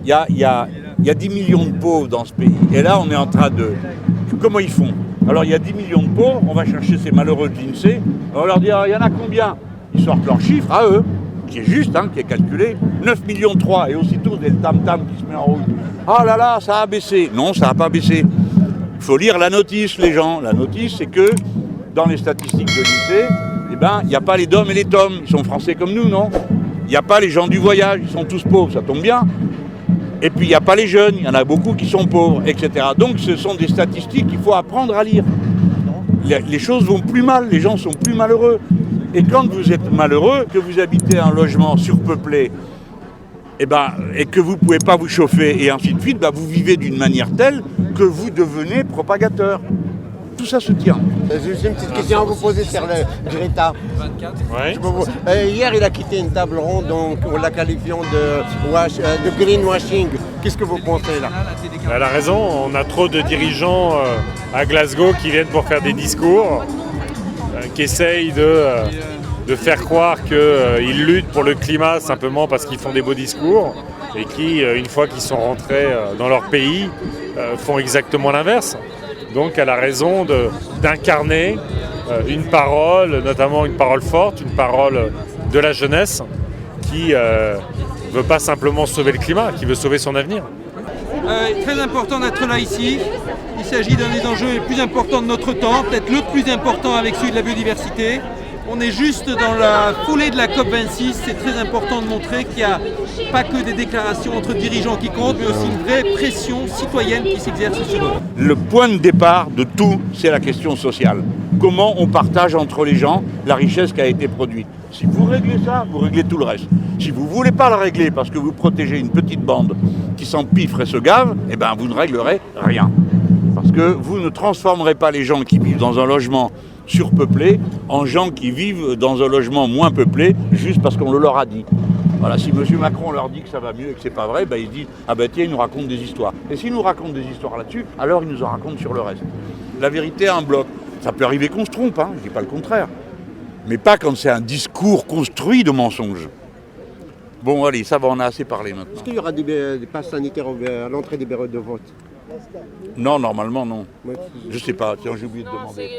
il y a 10 millions de pauvres dans ce pays. Et là, on est en train de... Comment ils font? Alors, il y a 10 millions de pauvres, on va chercher ces malheureux de l'INSEE, on va leur dire, il y en a combien? Ils sortent leurs chiffres à eux, qui est juste, qui est calculé, 9 millions 3, et aussitôt, il y a le tam-tam qui se met en route. Ah là là, ça a baissé. Non, ça n'a pas baissé. Il faut lire la notice, les gens. La notice, c'est que dans les statistiques de l'INSEE, il n'y a pas les DOM et les TOM. Ils sont français comme nous, non? Il n'y a pas les gens du voyage, ils sont tous pauvres, ça tombe bien. Et puis il n'y a pas les jeunes, il y en a beaucoup qui sont pauvres, etc. Donc ce sont des statistiques qu'il faut apprendre à lire. Les choses vont plus mal, les gens sont plus malheureux. Et quand vous êtes malheureux, que vous habitez un logement surpeuplé, et que vous ne pouvez pas vous chauffer, et ainsi de suite, vous vivez d'une manière telle que vous devenez propagateur. Tout ça se tient. J'ai une petite question à vous poser sur le Greta. Ouais. Hier, il a quitté une table ronde, donc on l'a qualifiant de greenwashing. Qu'est-ce que vous pensez là? Elle a raison, on a trop de dirigeants à Glasgow qui viennent pour faire des discours, qui essayent de faire croire qu'ils luttent pour le climat simplement parce qu'ils font des beaux discours et qui, une fois qu'ils sont rentrés dans leur pays, font exactement l'inverse. Donc elle a raison d'incarner une parole, notamment une parole forte, une parole de la jeunesse qui ne veut pas simplement sauver le climat, qui veut sauver son avenir. Très important d'être là ici. Il s'agit d'un des enjeux les plus importants de notre temps, peut-être le plus important avec celui de la biodiversité. On est juste dans la foulée de la COP26, c'est très important de montrer qu'il n'y a pas que des déclarations entre dirigeants qui comptent, mais aussi une vraie pression citoyenne qui s'exerce sur eux. Le point de départ de tout, c'est la question sociale. Comment on partage entre les gens la richesse qui a été produite. Si vous réglez ça, vous réglez tout le reste. Si vous ne voulez pas le régler parce que vous protégez une petite bande qui s'empiffre et se gave, vous ne réglerez rien. Parce que vous ne transformerez pas les gens qui vivent dans un logement surpeuplé en gens qui vivent dans un logement moins peuplé juste parce qu'on le leur a dit. Voilà, si M. Macron leur dit que ça va mieux et que c'est pas vrai, ils se disent « Ah tiens, il nous raconte des histoires ». Et s'il nous raconte des histoires là-dessus, alors il nous en raconte sur le reste. La vérité a un bloc. Ça peut arriver qu'on se trompe, je ne dis pas le contraire. Mais pas quand c'est un discours construit de mensonges. Bon, allez, ça va, on a assez parlé maintenant. Est-ce qu'il y aura des passes sanitaires à l'entrée des bureaux de vote? Non, normalement, non. Je sais pas, tiens, j'ai oublié de demander.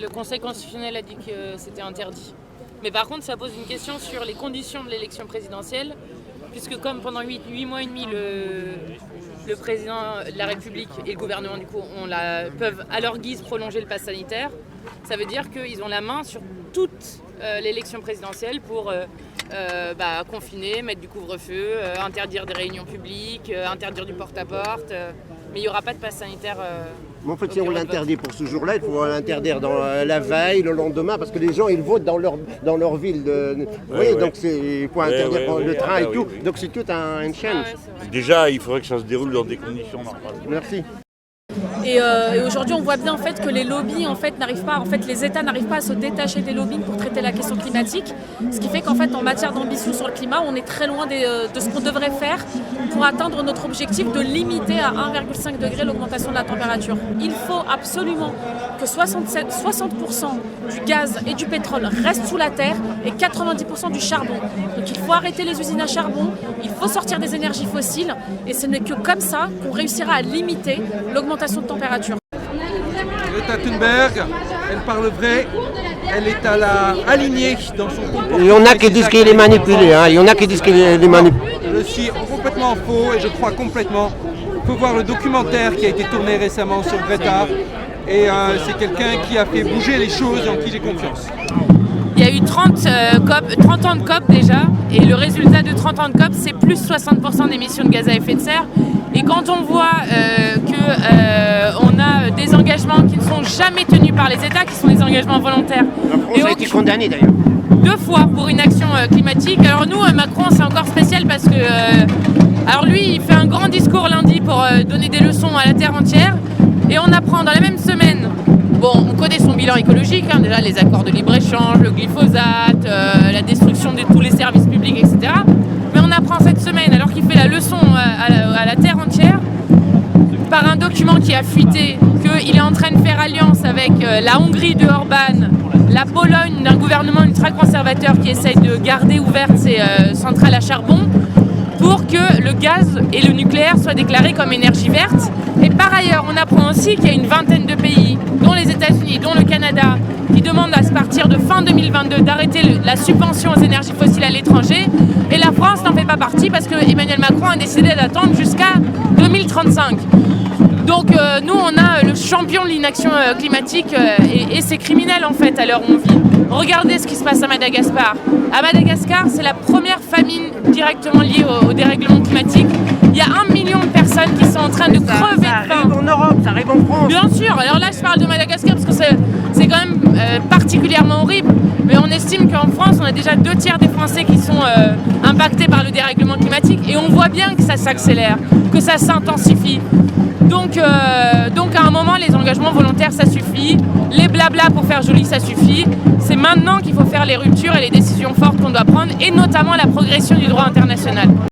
Le Conseil constitutionnel a dit que c'était interdit. Mais par contre, ça pose une question sur les conditions de l'élection présidentielle, puisque comme pendant 8 mois et demi, le président de la République et le gouvernement, du coup, peuvent à leur guise prolonger le pass sanitaire, ça veut dire qu'ils ont la main sur toute l'élection présidentielle pour confiner, mettre du couvre-feu, interdire des réunions publiques, interdire du porte-à-porte, mais il n'y aura pas de pass sanitaire. En fait, si on l'interdit pour ce jour-là, il faut l'interdire dans la veille, le lendemain, parce que les gens, ils votent dans leur ville. Donc il faut interdire le train et tout. Donc c'est toute une chaîne. Déjà, il faudrait que ça se déroule dans des conditions normales. Merci. Et aujourd'hui, on voit bien que les lobbies n'arrivent pas, les États n'arrivent pas à se détacher des lobbies pour traiter la question climatique. Ce qui fait qu'en matière d'ambition sur le climat, on est très loin de ce qu'on devrait faire pour atteindre notre objectif de limiter à 1,5 degré l'augmentation de la température. Il faut absolument que 60% du gaz et du pétrole restent sous la terre et 90% du charbon. Donc il faut arrêter les usines à charbon, il faut sortir des énergies fossiles et ce n'est que comme ça qu'on réussira à limiter l'augmentation de température. Greta Thunberg, elle parle vrai, elle est alignée dans son comportement. Il y en a qui disent qu'il est manipulé, il y en a qui disent qu'il est manipulé. Je suis complètement faux et je crois complètement. Il faut voir le documentaire qui a été tourné récemment sur Greta et c'est quelqu'un qui a fait bouger les choses et en qui j'ai confiance. Il y a eu 30 ans de COP déjà, et le résultat de 30 ans de COP, c'est plus 60% d'émissions de gaz à effet de serre. Et quand on voit qu'on a des engagements qui ne sont jamais tenus par les États, qui sont des engagements volontaires. La France a été condamnée d'ailleurs. 2 fois pour une action climatique. Alors nous, Macron, c'est encore spécial parce que... alors lui, il fait un grand discours lundi pour donner des leçons à la Terre entière. Et on apprend dans la même semaine... Bon, on connaît son bilan écologique, déjà les accords de libre-échange, le glyphosate, la destruction de tous les services publics, etc. Mais on apprend cette semaine, alors qu'il fait la leçon à la Terre entière, par un document qui a fuité, qu'il est en train de faire alliance avec la Hongrie de Orban, la Pologne d'un gouvernement ultra-conservateur qui essaye de garder ouvertes ses centrales à charbon, pour que le gaz et le nucléaire soient déclarés comme énergie verte. Et par ailleurs, on apprend aussi qu'il y a une vingtaine de pays, dont les États-Unis, dont le Canada, qui demandent à partir de fin 2022 d'arrêter la subvention aux énergies fossiles à l'étranger. Et la France n'en fait pas partie parce que Emmanuel Macron a décidé d'attendre jusqu'à 2035. Donc nous, on a le champion de l'inaction climatique et c'est criminel en fait à l'heure où on vit. Regardez ce qui se passe à Madagascar. À Madagascar, c'est la première famine directement liée au dérèglement climatique. Il y a 1 million de personnes qui sont en train de crever de faim. Ça arrive en Europe, ça arrive en France. Bien sûr, alors là je parle de Madagascar parce que c'est quand même particulièrement horrible. Mais on estime qu'en France, on a déjà 2/3 des Français qui sont impactés par le dérèglement climatique. Et on voit bien que ça s'accélère, que ça s'intensifie. Donc à un moment, les engagements volontaires, ça suffit. Les blabla pour faire joli, ça suffit. C'est maintenant qu'il faut faire les ruptures et les décisions fortes qu'on doit prendre, et notamment la progression du droit international.